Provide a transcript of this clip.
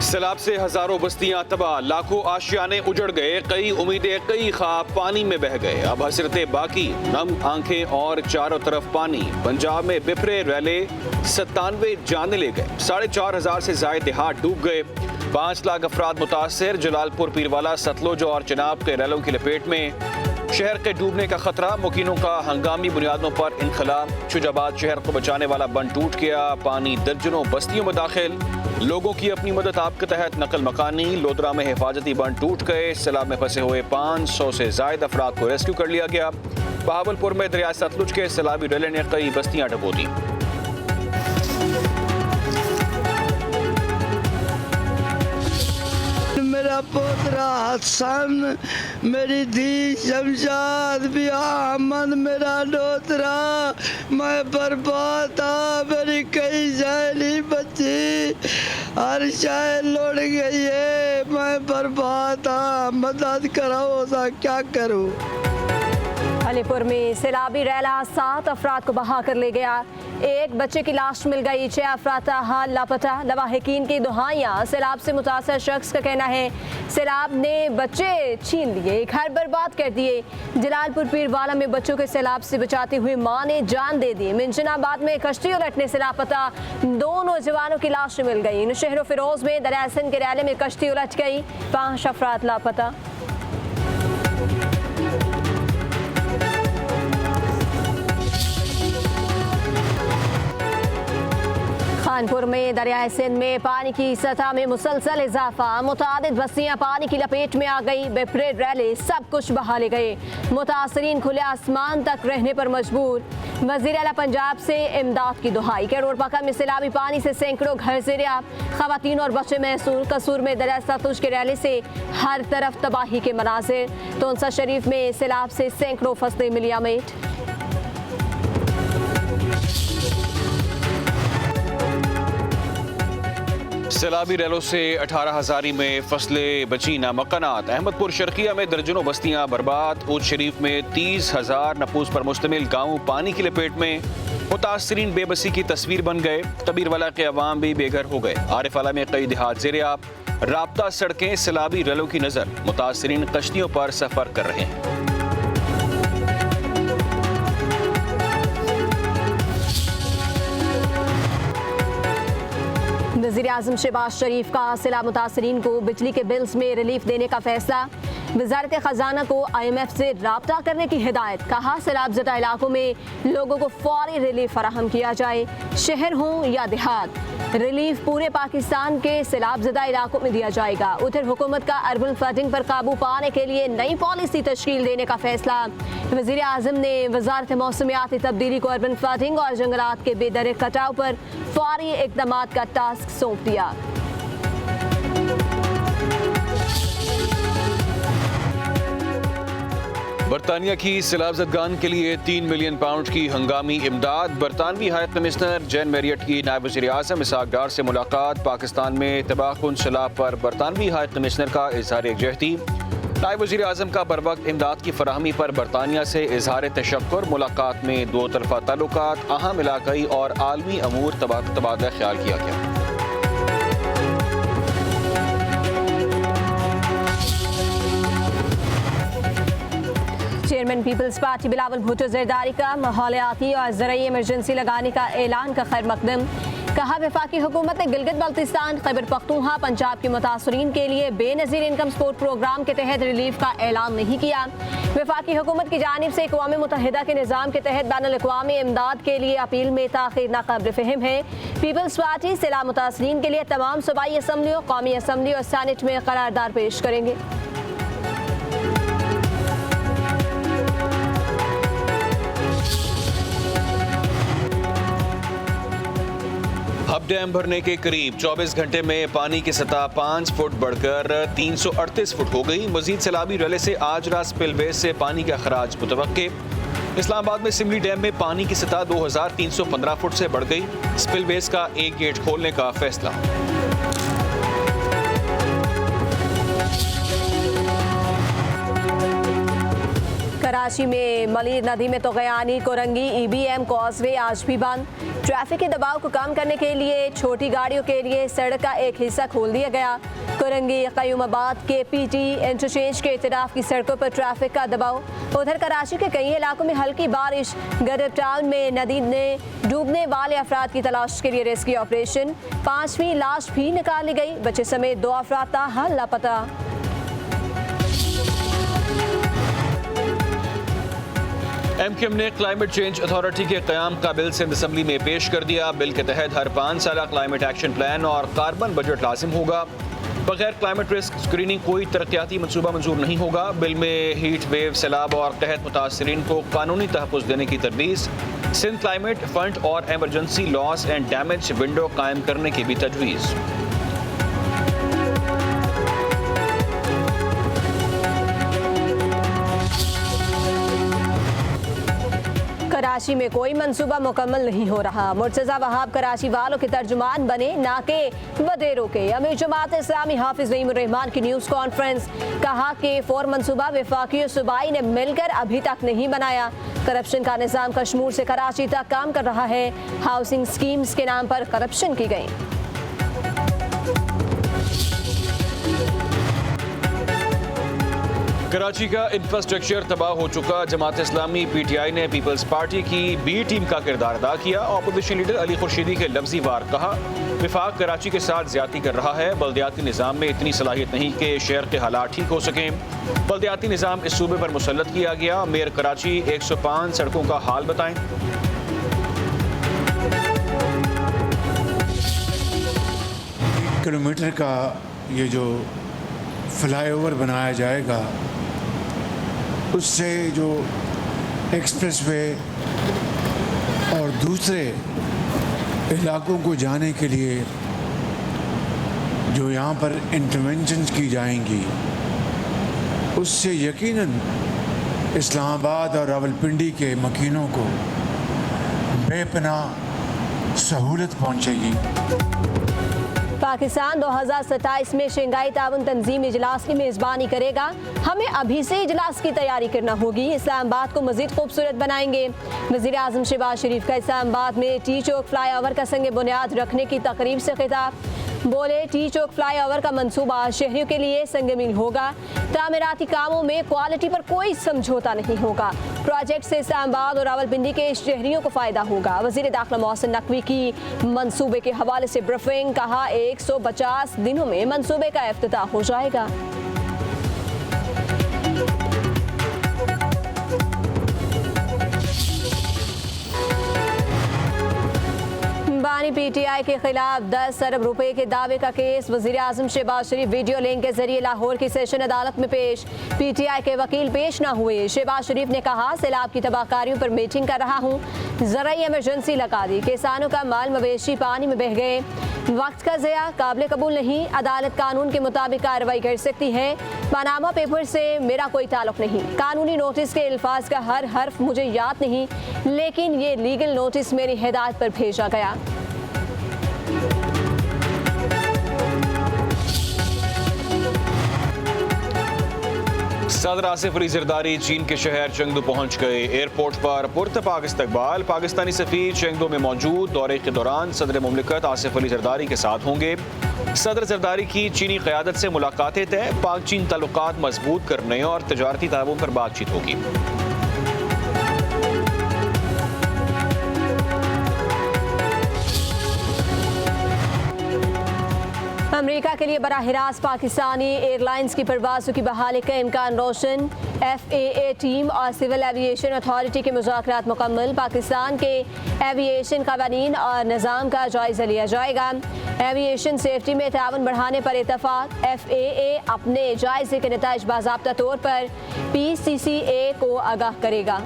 सैलाब से हजारों बस्तियां तबाह, लाखों आशियाने उजड़ गए, कई उम्मीदें कई ख्वाब पानी में बह गए। अब हसरतें बाकी, नम आंखें और चारों तरफ पानी। पंजाब में बिफरे रैले 97 जाने ले गए, 4,500 से ज्यादा देहात डूब गए, 5 लाख अफराद मुतासर। जलालपुर, पीरवाला, सतलुज और चिनाब के रैलों की लपेट में शहर के डूबने का खतरा। मुकीनों का हंगामी बुनियादों पर इनखला। शुजाबाद शहर को बचाने वाला बंद टूट गया, पानी दर्जनों बस्तियों में दाखिल। लोगों की अपनी मदद आप के तहत नकल मकानी। लोधरा में हिफाजती बंद टूट गए, सैलाब में फंसे हुए 500 से ज्यादा अफराद को रेस्क्यू कर लिया गया। बहावलपुर में दरिया सतलुज के सैलाबी रैले ने कई बस्तियां डुबो दी। मेरा पोतरा हसन, मेरी धी शमशाद, बिया अहमद, मेरा डोतरा, मैं बर्बाद था। मेरी कई सहेली बच्ची हर शायद लौट गई है, मैं बर्बाद था। मदद कराओ, क्या करूं। अलीपुर में सैलाबी रैला 7 अफराद को बहा कर ले गया, एक बच्चे की लाश मिल गई, 6 अफराद हाल लापता। लवाहिकीन की दुहाइयां। सैलाब से मुतासर शख्स का कहना है सैलाब ने बच्चे छीन लिए, घर बर्बाद कर दिए। जलालपुर पीरवाला में बच्चों के सैलाब से बचाती हुई मां ने जान दे दी। मिंजनाबाद में कश्ती उलटने से लापता 2 नौजवानों की लाश मिल गई। शहर फिरोज में दरिया सिंध के रैले में कश्ती उलट गई, 5 अफराद लापता। खानपुर में दरियाए सिंध में पानी की सतह में मुसलसल इजाफा, मुतादिद बस्तियां पानी की लपेट में आ गई। बिफरे रैले सब कुछ बहा ले गए, मुतासरीन खुले आसमान तक रहने पर मजबूर। वज़ीर आला पंजाब से इमदाद की दुहाई। करोड़ पका में सैलाबी पानी से सैकड़ों घर ज़ेर-ए-आब, खवातीन और बच्चे महसूर। कसूर में दरिया सतलुज के रैले से हर तरफ तबाही के मनाजिर। तोनसा शरीफ में सैलाब से सैकड़ों फसलें मिलियामेट। सैलाबी रैलों से 18,000 में फसलें बची ना मकानात। अहमदपुर शर्किया में दर्जनों बस्तियां बर्बाद। ऊद शरीफ में 30,000 नफूस पर मुश्तमिल गाँव पानी की लपेट में। मुतासरीन बेबसी की तस्वीर बन गए, कबीरवाला के अवाम भी बेघर हो गए। आरिफाला में कई देहात ज़ेर-ए-आब, राब्ता सड़कें सैलाबी रैलों की नजर। मुतासरीन कश्तियों पर सफर कर रहे हैं। वज़ीर-ए-आज़म शहबाज शरीफ का सैलाब मुतासरीन को बिजली के बिल्स में रिलीफ देने का फैसला। वज़ारत ख़जाना को IMF से राब्ता करने की हिदायत। कहा सैलाब ज़दा इलाकों में लोगों को फौरी रिलीफ फराहम किया जाए, शहर हो या देहात। रिलीफ पूरे पाकिस्तान के सैलाब ज़दा इलाकों में दिया जाएगा। उधर हुकूमत का अर्बन फ्लडिंग पर काबू पाने के लिए नई पॉलिसी तश्कील देने का फैसला। वज़ीर-ए-आज़म ने वज़ारत मौसमियाती तब्दीली को अर्बन फ्लडिंग और जंगलात के बेदर कटाव पर फौरी इक़दामात का टास्क सौंप दिया। बरतानिया की सैलाब ज़दगान के लिए 3 मिलियन पाउंड की हंगामी इमदाद। बरतानवी हाई कमिश्नर जैन मैरियट की नायब वज़ीर-ए-आज़म इसहाक डार से मुलाकात। पाकिस्तान में तबाहकुन सैलाब पर बरतानवी हाई कमिश्नर का इजहार यकजहती। नायब वज़ीर-ए-आज़म का बरवक्त इमदाद की फराहमी पर बरतानिया से इजहार तशक्कुर। मुलाकात में 2 तरफ़ा ताल्लुकात, अहम इलाक़ाई और आलमी अमूर तबादला ख्याल किया गया। चेयरमैन पीपल्स पार्टी बिलावल भुट्टो ज़रदारी का माहौलियाती और ज़राई इमरजेंसी लगाने का ऐलान का खैर मकदम। कहा वफाकी हुकूमत ने गिलगित बल्तिस्तान, खैबर पख्तूनख्वा, पंजाब के मुतासरीन के लिए बेनज़ीर इनकम सपोर्ट प्रोग्राम के तहत रिलीफ का ऐलान नहीं किया। वफाकी हुकूमत की जानिब से अक़वाम मुत्तहिदा के निज़ाम के तहत बैनुल-अक़वामी इमदाद के लिए अपील में ताख़ीर नाक़ाबिल फ़हम है। पीपल्स पार्टी सैलाब मुतासरीन के लिए तमाम सूबाई असम्बलियों, कौमी असम्बली और सेनेट में करारदाद पेश करेंगे। हब डैम भरने के करीब 24 घंटे में पानी की सतह 5 फुट बढ़कर 338 फुट हो गई। मजीद सैलाबी रैले से आज रात स्पिलवेज से पानी का खराज मुतवक्के। इस्लामाबाद में सिमली डैम में पानी की सतह 2315 फुट से बढ़ गई। स्पिलवेज का एक गेट खोलने का फैसला। कराची में मलीर नदी में तोगयानी, कोरंगी, EBM कॉजवे आज भी बंद। ट्रैफिक के दबाव को कम करने के लिए छोटी गाड़ियों के लिए सड़क का एक हिस्सा खोल दिया गया। कुरंगी क़यूमाबाद के पीटी इंटरचेंज के इतराफ की सड़कों पर ट्रैफिक का दबाव। उधर कराची के कई इलाकों में हल्की बारिश। गदर टाउन में नदी में डूबने वाले अफराद की तलाश के लिए रेस्क्यू ऑपरेशन। 5वीं लाश भी निकाली गई। बच्चे समेत 2 अफराद ताहाल लापता। एमक्यूएम ने क्लाइमेट चेंज अथॉरिटी के क़याम का बिल सिंध असम्बली में पेश कर दिया। बिल के तहत हर 5 साला क्लाइमेट एक्शन प्लान और कार्बन बजट लाजिम होगा। बगैर क्लाइमेट रिस्क स्क्रीनिंग कोई तरक्याती मनसूबा मंजूर नहीं होगा। बिल में हीट वेव, सैलाब और कहत मुतासरीन को कानूनी तहफ़्फ़ुज़ देने की तरवीज़। सिंध क्लाइमेट फंड और emergency loss and damage window कायम करने की भी तजवीज़। कराची में कोई मंसूबा मुकम्मल नहीं हो रहा। मुर्तज़ा वहाब कराची वालों के तर्जुमान बने, ना के वडेरों के। अमीर जमात इस्लामी हाफिज नईमुर रहमान की न्यूज़ कॉन्फ्रेंस। कहा कि 4 मंसूबा वफाकी और सूबाई ने मिलकर अभी तक नहीं बनाया। करप्शन का निज़ाम कश्मीर से कराची तक काम कर रहा है। हाउसिंग स्कीम्स के नाम पर करप्शन की गई। कराची का इंफ्रास्ट्रक्चर तबाह हो चुका। जमात इस्लामी PTI ने पीपल्स पार्टी की B टीम का किरदार अदा किया। अपोजिशन लीडर अली खुर्शीदी के लफ्जी वार कहा, विफाक कराची के साथ ज्यादती कर रहा है। बल्दियाती निज़ाम में इतनी सलाहियत नहीं कि शहर के हालात ठीक हो सकें। बल्दियाती निज़ाम इस सूबे पर मुसल्लत किया गया। मेयर कराची 105 सड़कों का हाल बताएं। किलोमीटर का ये जो फ्लाईओवर बनाया जाएगा, उससे जो एक्सप्रेसवे और दूसरे इलाकों को जाने के लिए जो यहाँ पर इंटरवेंशंस की जाएंगी, उससे यकीनन इस्लामाबाद और रावलपिंडी के मकीनों को बेपनाह सहूलत पहुँचेगी। पाकिस्तान 2027 में शंघाई ताउन तंजीम इजलास की मेज़बानी करेगा। हमें अभी से इजलास की तैयारी करना होगी। इस्लामाबाद को मज़ीद खूबसूरत बनाएंगे। वज़ीर आज़म शहबाज शरीफ का इस्लामाबाद में टी चौक फ्लाईओवर का संग बुनियाद रखने की तकरीब से खिताब। बोले, टी चौक फ्लाईओवर का मंसूबा शहरियों के लिए संगमील होगा। तामीराती कामों में क्वालिटी पर कोई समझौता नहीं होगा। प्रोजेक्ट से इस्लामाबाद और रावलपिंडी के शहरियों को फ़ायदा होगा। वज़ीर दाखिला मोहसिन नकवी की मंसूबे के हवाले से ब्रीफिंग। कहा, 150 दिनों में मंसूबे का इफ्तिताह हो जाएगा। बानी PTI के खिलाफ 10 अरब रुपए के दावे का केस। वज़ीर आज़म शहबाज शरीफ वीडियो लिंक के जरिए लाहौर की सेशन अदालत में पेश। PTI के वकील पेश न हुए। शहबाज शरीफ ने कहा, सैलाब की तबाहकारियों पर मीटिंग कर रहा हूँ। ज़राई इमरजेंसी लगा दी। किसानों का माल मवेशी पानी में बह गए। वक्त का ज़या काबिल कबूल नहीं। अदालत कानून के मुताबिक कार्रवाई कर सकती है। पनामा पेपर से मेरा कोई ताल्लुक नहीं। कानूनी नोटिस के अल्फाज का हर हर्फ मुझे याद नहीं, लेकिन ये लीगल नोटिस मेरी हिदायत पर भेजा गया। सदर आसिफ अली जरदारी चीन के शहर चेंगदू पहुंच गए। एयरपोर्ट पर पुरतपाक इस्तकबाल। पाकिस्तानी सफीर चेंगदू में मौजूद। दौरे के दौरान सदर मुमलिकत आसिफ अली जरदारी के साथ होंगे। सदर जरदारी की चीनी क़यादत से मुलाकातें तय। पाक चीन ताल्लुकात मजबूत करने और तजारती ताउन पर बातचीत होगी। अमेरिका के लिए बराह रास्त पाकिस्तानी एयरलाइंस की परवाज़ों की बहाली का इम्कान रोशन। FAA टीम और सिविल एविएशन अथॉरिटी के मुज़ाकरात मुकम्मल। पाकिस्तान के एविएशन क़वानीन और निज़ाम का जायज़ा लिया जाएगा। एविएशन सेफ्टी में ताउन बढ़ाने पर इत्तफ़ाक़। FAA अपने जायज़े के नताइज बाज़ाब्ता तौर पर PCCA को आगाह करेगा।